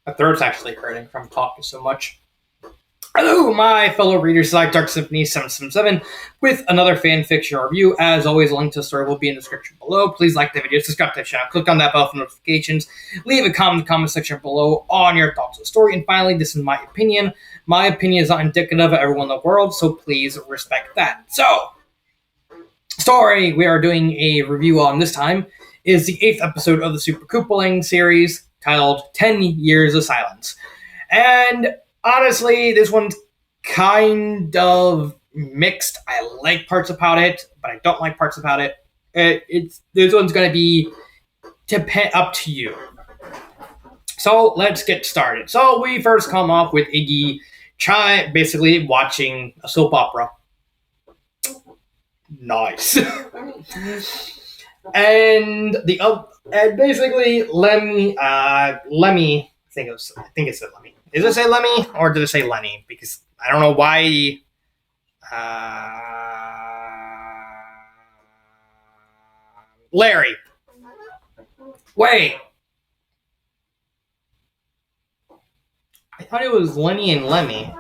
My throat's actually hurting from talking so much. Hello, my fellow readers. Like Dark Symphony 777 with another fan fiction review. As always, a link to the story will be in the description below. Please like the video, subscribe to the channel, click on that bell for notifications, leave a comment in the comment section below on your thoughts on the story. And finally, this is my opinion. My opinion is not indicative of everyone in the world, so please respect that. So, story we are doing a review on this time is the 8th episode of the Super Koopaling series titled 10 Years of Silence. And honestly, this one's kind of mixed. I like parts about it, but I don't like parts about it. This one's going to be up to you. So let's get started. So we first come off with Iggy basically watching a soap opera. Nice. and basically Lemmy. I think it said Lemmy. Does it say Lemmy or did it say Lenny? Because I don't know why. Larry. Wait. I thought it was Lenny and Lemmy.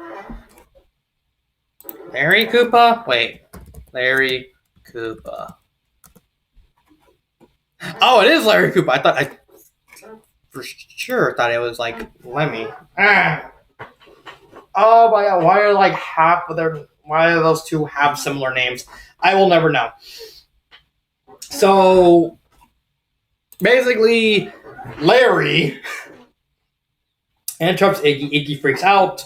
Larry Koopa? Wait. Larry Koopa. Oh, it is Larry Koopa. I for sure thought it was like Lemmy. Oh my god, why do those two have similar names? I will never know. So basically Larry interrupts Iggy. Iggy freaks out.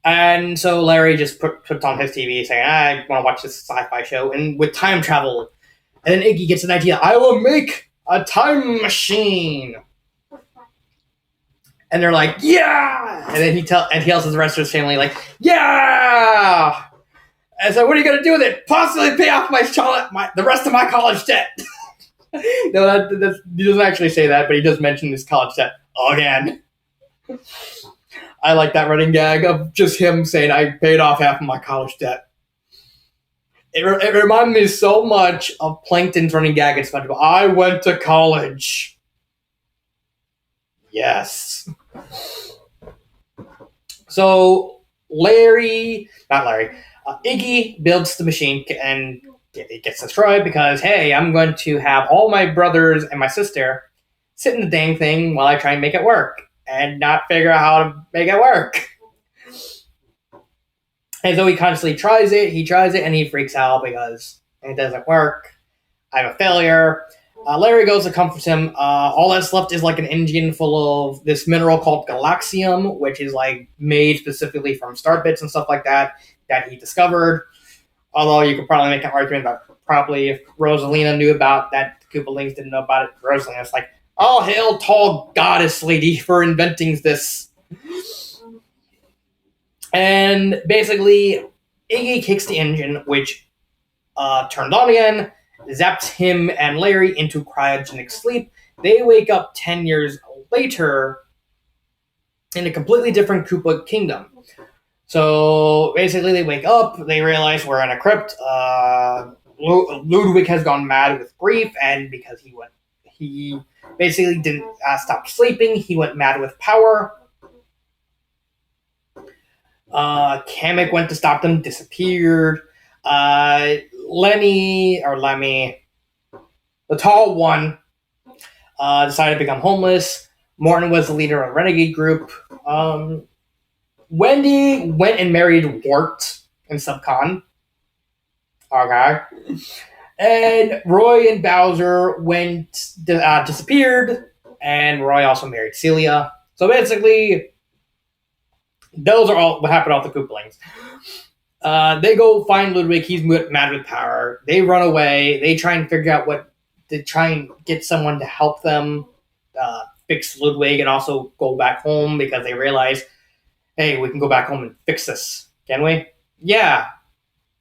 And so Larry just puts on his TV saying, I want to watch this sci-fi show and with time travel. And then Iggy gets an idea. I will make a time machine. And they're like, yeah! And then he tells his rest of his family, like, yeah! And so what are you going to do with it? Possibly pay off the rest of my college debt. No, he doesn't actually say that, but he does mention his college debt again. I like that running gag of just him saying, I paid off half of my college debt. It reminded me so much of Plankton's running gag in SpongeBob. I went to college. Yes. So Iggy builds the machine and it gets destroyed because, hey, I'm going to have all my brothers and my sister sit in the dang thing while I try and make it work and not figure out how to make it work. And so he constantly tries it, and he freaks out because it doesn't work. I'm a failure. Larry goes to comfort him. All that's left is like an engine full of this mineral called galaxium, which is like made specifically from star bits and stuff like that he discovered. Although you could probably make an argument that probably if Rosalina knew about that, the Koopalings didn't know about it. Rosalina's like, oh, hail tall goddess lady for inventing this. And basically, Iggy kicks the engine, which turned on again, zaps him and Larry into cryogenic sleep. They wake up 10 years later in a completely different Koopa kingdom. So basically they wake up, they realize we're in a crypt. Ludwig has gone mad with grief, and because he basically didn't stop sleeping, he went mad with power. Kamek went to stop them, disappeared. Lemmy, the tall one, decided to become homeless. Morton was the leader of a renegade group. Wendy went and married Wart in Subcon. Okay. And Roy and Bowser disappeared, and Roy also married Celia. So basically, those are all what happened off the Koopalings. They go find Ludwig. He's mad with power. They run away. They try and figure out to try and get someone to help them fix Ludwig and also go back home because they realize, hey, we can go back home and fix this. Can we? Yeah,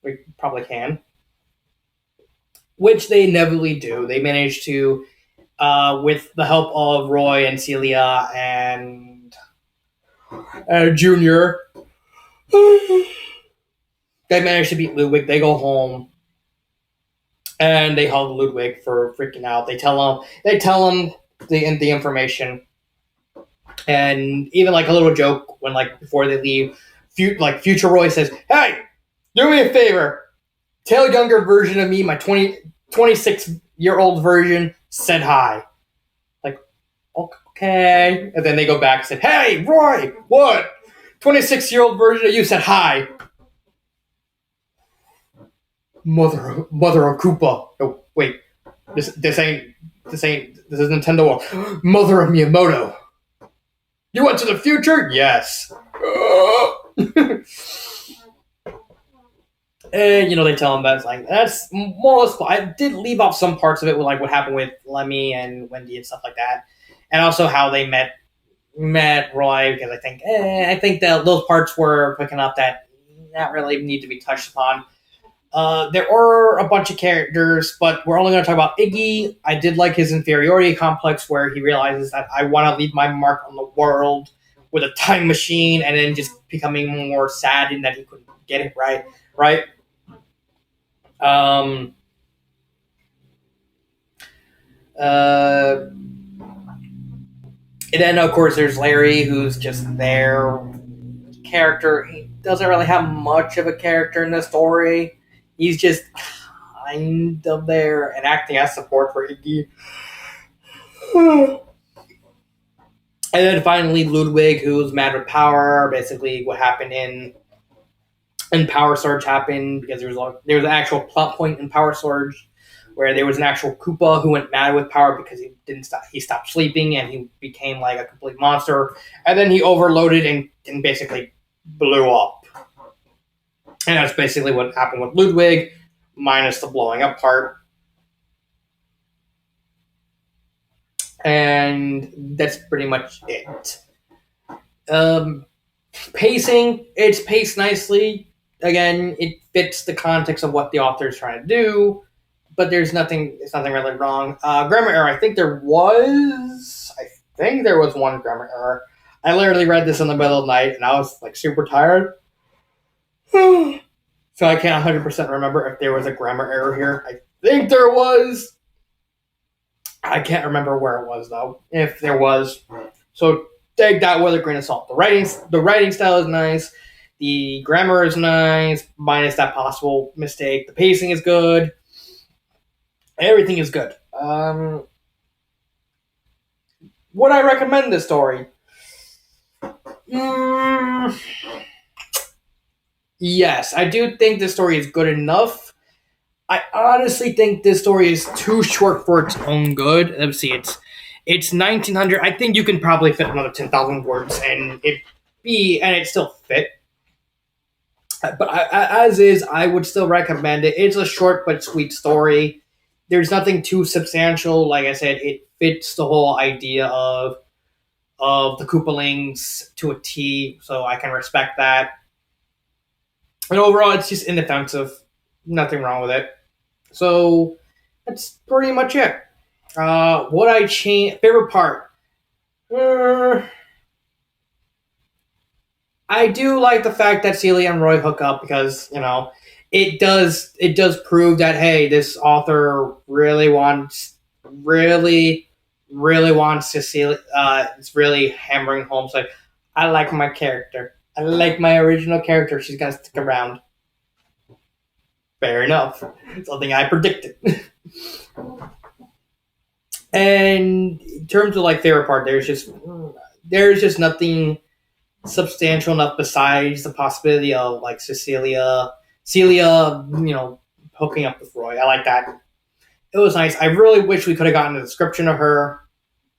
we probably can. Which they inevitably do. They manage to, with the help of Roy and Celia and Junior, they manage to beat Ludwig. They go home, and they hug Ludwig for freaking out. They tell him the information, And even like a little joke when like before they leave, future Roy says, "Hey, do me a favor. Tell younger version of me, my 26-year-old version, said hi." Like, okay. And then they go back and said, "Hey, Roy, what? 26-year-old version of you said hi." Mother of Koopa. Oh, wait. This is Nintendo. Mother of Miyamoto. You went to the future? Yes. And they tell him that's more or less. I did leave off some parts of it with like what happened with Lemmy and Wendy and stuff like that, and also how they met Roy, because I think that those parts were picking up that not really need to be touched upon. There are a bunch of characters, but we're only going to talk about Iggy. I did like his inferiority complex, where he realizes that I want to leave my mark on the world with a time machine, and then just becoming more sad in that he couldn't get it right. And then of course there's Larry, who's just their character. He doesn't really have much of a character in the story. He's just kind of there and acting as support for Iggy. And then finally Ludwig, who's mad with Power. Basically what happened in Power Surge happened because there was an actual plot point in Power Surge where there was an actual Koopa who went mad with Power because he stopped sleeping and he became like a complete monster, and then he overloaded and basically blew up. And that's basically what happened with Ludwig, minus the blowing up part. And that's pretty much it. Pacing, it's paced nicely. Again, it fits the context of what the author is trying to do, but it's nothing really wrong. Grammar error, I think there was one grammar error. I literally read this in the middle of the night, and I was like super tired. So I can't 100% remember if there was a grammar error here. I think there was. I can't remember where it was, though, if there was. So take that with a grain of salt. The writing style is nice. The grammar is nice, minus that possible mistake. The pacing is good. Everything is good. Would I recommend this story? Yes, I do think this story is good enough. I honestly think this story is too short for its own good. Let's see, it's 1900. I think you can probably fit another 10,000 words and it still fit. But as is, I would still recommend it. It's a short but sweet story. There's nothing too substantial. Like I said, it fits the whole idea of the Koopalings to a T, so I can respect that. And overall, it's just inoffensive. Nothing wrong with it. So that's pretty much it. What I change favorite part. I do like the fact that Celia and Roy hook up because it does prove that hey, this author really wants Cecilia. It's really hammering home. So I like my character. I like my original character. She's gonna stick around. Fair enough. Something I predicted. And in terms of like favorite part, there's just nothing substantial enough besides the possibility of like Celia, hooking up with Roy. I like that. It was nice. I really wish we could have gotten a description of her,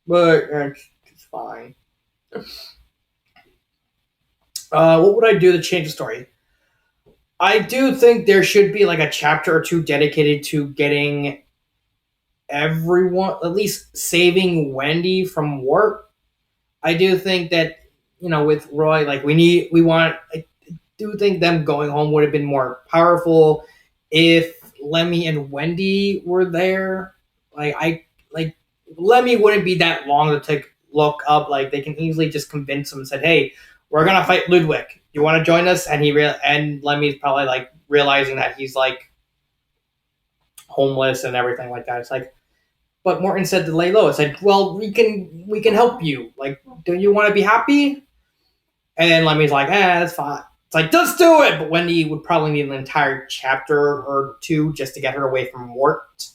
but it's fine. What would I do to change the story? I do think there should be like a chapter or two dedicated to getting everyone, at least saving Wendy from warp. I do think that with Roy, like I do think them going home would have been more powerful if Lemmy and Wendy were there. Lemmy wouldn't be that long to look up. Like they can easily just convince him and said, "Hey, we're gonna fight Ludwig. You want to join us?" And and Lemmy's probably like realizing that he's like homeless and everything like that. It's like, But Morton said to lay low. It said, "Well, we can help you. Like, do you want to be happy?" And then Lemmy's like, that's fine. It's like, just do it. But Wendy would probably need an entire chapter or two just to get her away from Mort.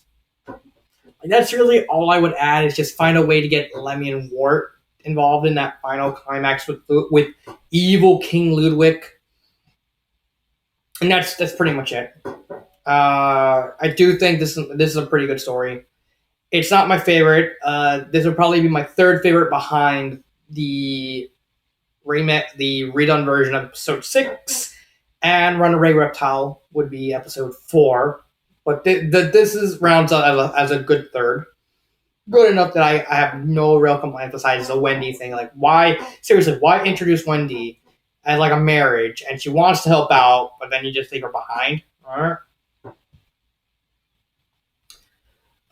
And that's really all I would add, is just find a way to get Lemmy and Mort involved in that final climax with evil King Ludwig. And that's pretty much it. I do think this is a pretty good story. It's not my favorite. This would probably be my third favorite behind the redone version of episode 6, and Runaway Reptile would be episode 4. But this is rounds out as a good third. Good enough that I have no real complaint besides the Wendy thing. Like, why introduce Wendy as like a marriage, and she wants to help out, but then you just leave her behind? All right.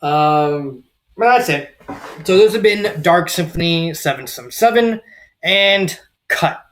But that's it. So those have been Dark Symphony 777 and cut.